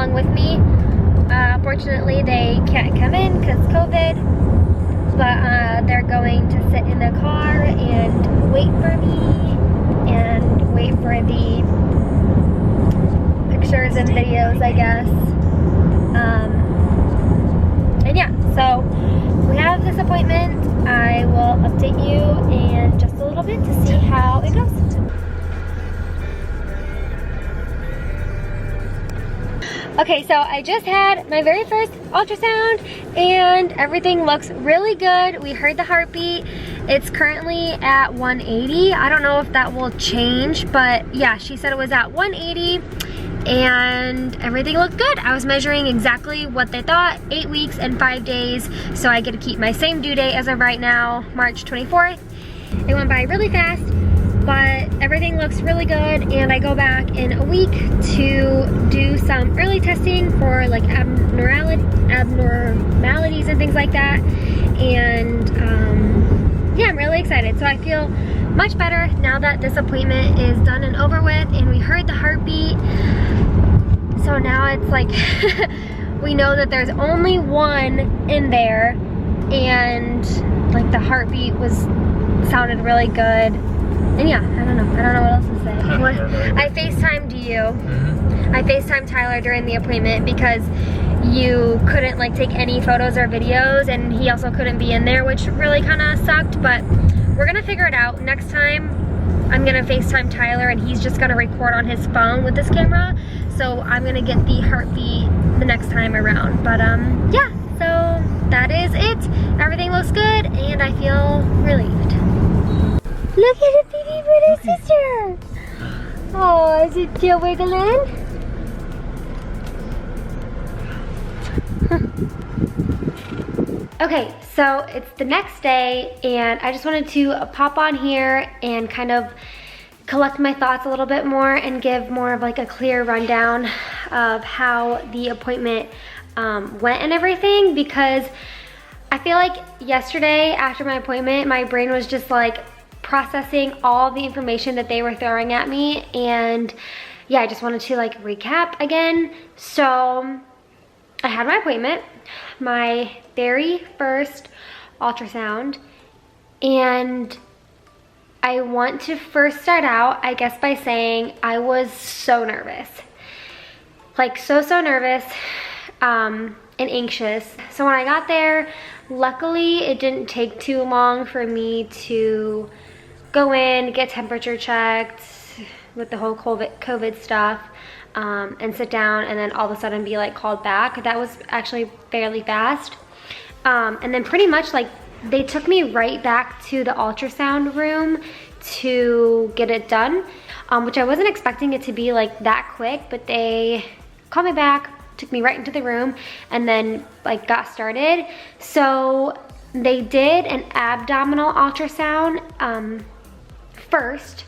along with me. Fortunately, they can't come in because COVID, but they're going to sit in the car and wait for me and wait for the pictures and videos, I guess. And yeah, so we have this appointment. I will update you in just a little bit to see how it goes. Okay, so I just had my very first ultrasound and everything looks really good. We heard the heartbeat. It's currently at 180. I don't know if that will change, but yeah, she said it was at 180 and everything looked good. I was measuring exactly what they thought, 8 weeks and 5 days. So I get to keep my same due date as of right now, March 24th. It went by really fast, but everything looks really good, and I go back in a week to do some early testing for like abnormalities and things like that. And yeah, I'm really excited. So I feel much better now that this appointment is done and over with, and we heard the heartbeat. So now it's like we know that there's only one in there, and like the heartbeat sounded really good. And yeah, I don't know what else to say. I FaceTimed you. I FaceTimed Tyler during the appointment because you couldn't like take any photos or videos, and he also couldn't be in there, which really kind of sucked, but we're gonna figure it out. Next time I'm gonna FaceTime Tyler and he's just gonna record on his phone with this camera. So I'm gonna get the heartbeat the next time around. But yeah, so that is it. Everything looks good and I feel relieved. Look at the baby brother sister. Oh, is it still wiggling? Okay, so it's the next day and I just wanted to pop on here and kind of collect my thoughts a little bit more and give more of like a clear rundown of how the appointment went and everything, because I feel like yesterday after my appointment, my brain was just like processing all the information that they were throwing at me, and yeah, I just wanted to like recap again. So I had my appointment, my very first ultrasound, and I want to first start out, I guess, by saying I was so nervous. Like so nervous and anxious. So when I got there, luckily it didn't take too long for me to go in, get temperature checked with the whole COVID stuff, and sit down and then all of a sudden be like called back. That was actually fairly fast. And then pretty much like they took me right back to the ultrasound room to get it done, which I wasn't expecting it to be like that quick, but they called me back, took me right into the room, and then like got started. So they did an abdominal ultrasound first,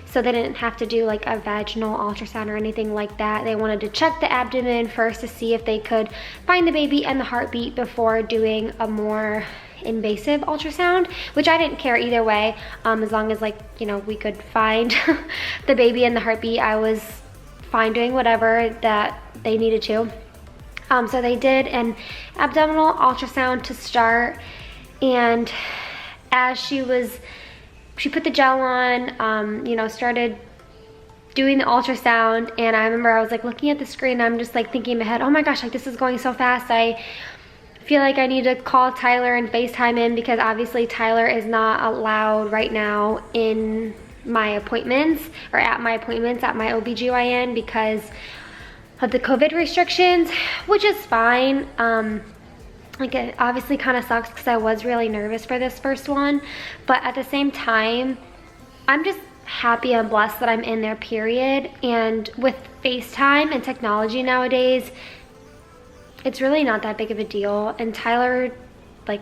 so they didn't have to do like a vaginal ultrasound or anything like that. They wanted to check the abdomen first to see if they could find the baby and the heartbeat before doing a more invasive ultrasound, which I didn't care either way, as long as like, you know, we could find the baby and the heartbeat. I was fine doing whatever that they needed to. So they did an abdominal ultrasound to start, and as she put the gel on, you know, started doing the ultrasound, and I remember I was like looking at the screen, I'm just like thinking in my head, oh my gosh, like this is going so fast. I feel like I need to call Tyler and FaceTime him, because obviously Tyler is not allowed right now in my appointments or at my appointments at my OBGYN because of the COVID restrictions, which is fine. Like it obviously kind of sucks because I was really nervous for this first one, but at the same time, I'm just happy and blessed that I'm in there, period. And with FaceTime and technology nowadays, it's really not that big of a deal. And Tyler, like,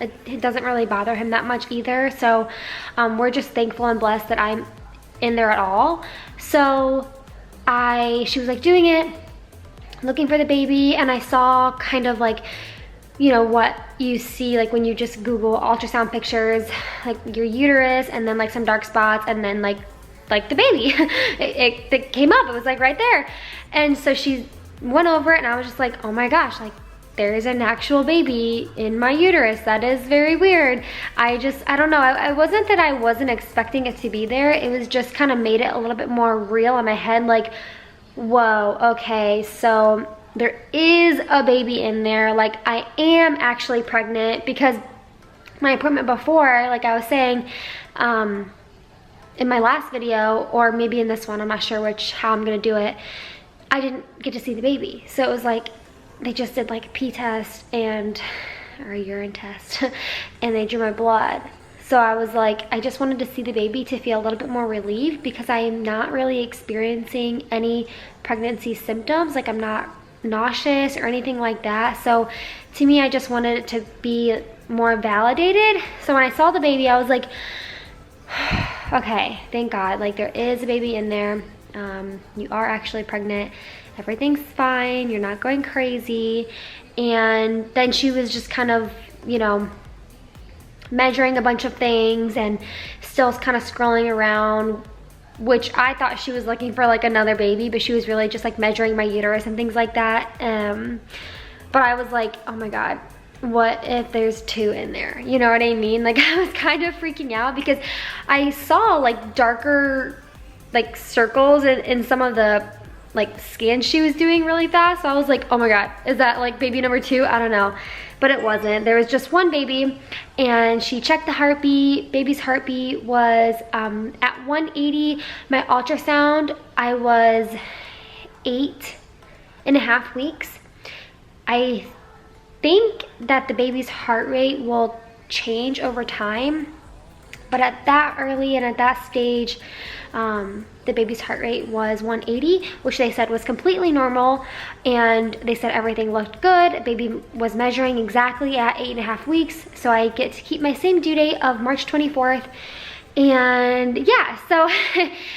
it doesn't really bother him that much either. So we're just thankful and blessed that I'm in there at all. So she was like doing it, looking for the baby, and I saw kind of like, you know, what you see like when you just Google ultrasound pictures, like your uterus and then like some dark spots and then like like the baby. It came up, it was like right there. And so she went over it and I was just like, oh my gosh, like there's an actual baby in my uterus. That is very weird. I don't know. I wasn't that I wasn't expecting it to be there. It was just kind of made it a little bit more real in my head. Like, whoa, okay, so there is a baby in there. Like I am actually pregnant, because my appointment before, like I was saying, in my last video, or maybe in this one, I'm not sure how I'm gonna do it, I didn't get to see the baby. So it was like, they just did like a pee test or a urine test and they drew my blood. So I was like, I just wanted to see the baby to feel a little bit more relieved, because I am not really experiencing any pregnancy symptoms. Like I'm not nauseous or anything like that. So to me, I just wanted it to be more validated. So when I saw the baby, I was like, okay, thank God, like there is a baby in there. You are actually pregnant. Everything's fine. You're not going crazy. And then she was just kind of, you know, measuring a bunch of things and still kind of scrolling around, which I thought she was looking for like another baby, but she was really just like measuring my uterus and things like that. But I was like, oh my God, what if there's 2 in there? You know what I mean? Like I was kind of freaking out, because I saw like darker like circles in some of the like scans she was doing really fast. So I was like, oh my God, is that like baby number 2? I don't know, but it wasn't. There was just one baby, and she checked the heartbeat. Baby's heartbeat was at 180. My ultrasound, I was 8.5 weeks. I think that the baby's heart rate will change over time, but at that early and at that stage, the baby's heart rate was 180, which they said was completely normal, and they said everything looked good. Baby was measuring exactly at 8.5 weeks, so I get to keep my same due date of March 24th. And yeah, so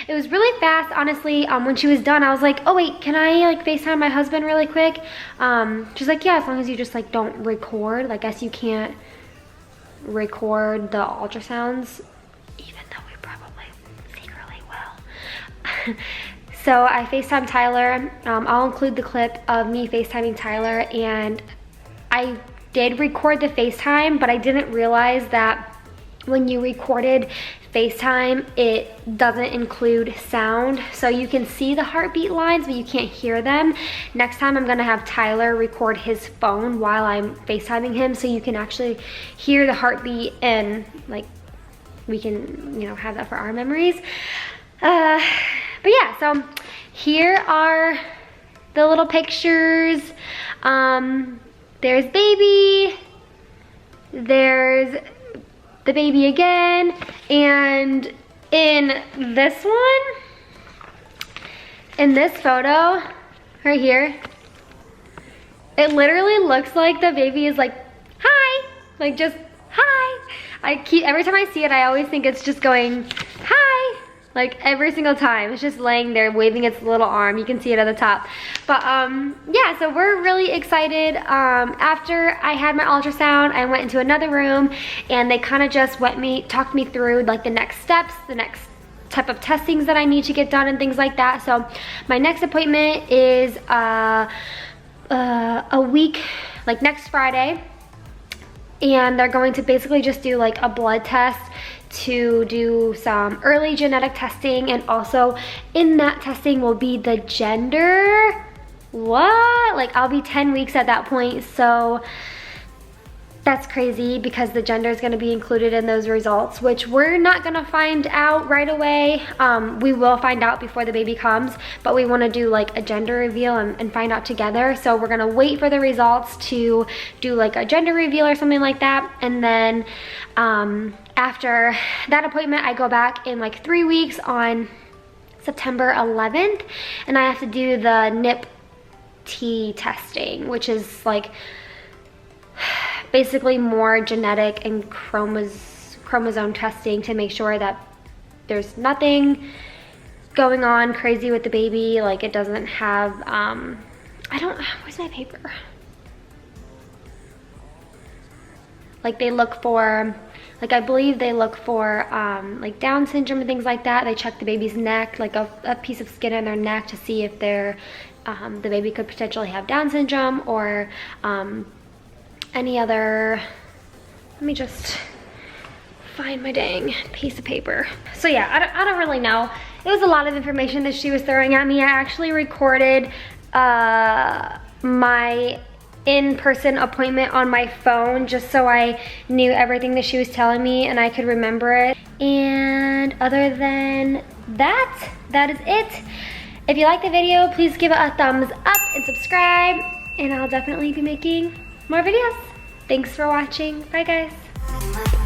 it was really fast, honestly. When she was done, I was like, oh wait, can I like FaceTime my husband really quick? She's like, yeah, as long as you just like don't record. Like, I guess you can't record the ultrasounds, even though we probably secretly will. So I FaceTimed Tyler. I'll include the clip of me FaceTiming Tyler, and I did record the FaceTime, but I didn't realize that when you recorded FaceTime, it doesn't include sound. So you can see the heartbeat lines, but you can't hear them. Next time I'm gonna have Tyler record his phone while I'm FaceTiming him, so you can actually hear the heartbeat, and like we can, you know, have that for our memories. But yeah, so here are the little pictures. There's baby, there's the baby again, and in this one, in this photo right here, it literally looks like the baby is like, hi, like just hi. Every time I see it, I always think it's just going hi, like every single time. It's just laying there waving its little arm. You can see it at the top. But yeah, so we're really excited. After I had my ultrasound, I went into another room, and they kind of just talked me through like the next steps, the next type of testings that I need to get done and things like that. So my next appointment is a week, like next Friday, and they're going to basically just do like a blood test to do some early genetic testing, and also in that testing will be the gender. What? Like I'll be 10 weeks at that point, so that's crazy, because the gender is going to be included in those results, which we're not going to find out right away. We will find out before the baby comes, but we want to do like a gender reveal and find out together. So we're going to wait for the results to do like a gender reveal or something like that, and then after that appointment, I go back in like 3 weeks on September 11th, and I have to do the NIPT testing, which is like basically more genetic and chromosome testing to make sure that there's nothing going on crazy with the baby. Like it doesn't have, where's my paper? Like they look for like I believe they look for like Down syndrome and things like that. They check the baby's neck, like a piece of skin in their neck to see if they're, the baby could potentially have Down syndrome or any other, let me just find my dang piece of paper. So yeah, I don't really know. It was a lot of information that she was throwing at me. I actually recorded my in-person appointment on my phone just so I knew everything that she was telling me and I could remember it. And other than that, that is it. If you like the video, please give it a thumbs up and subscribe, and I'll definitely be making more videos. Thanks for watching. Bye guys.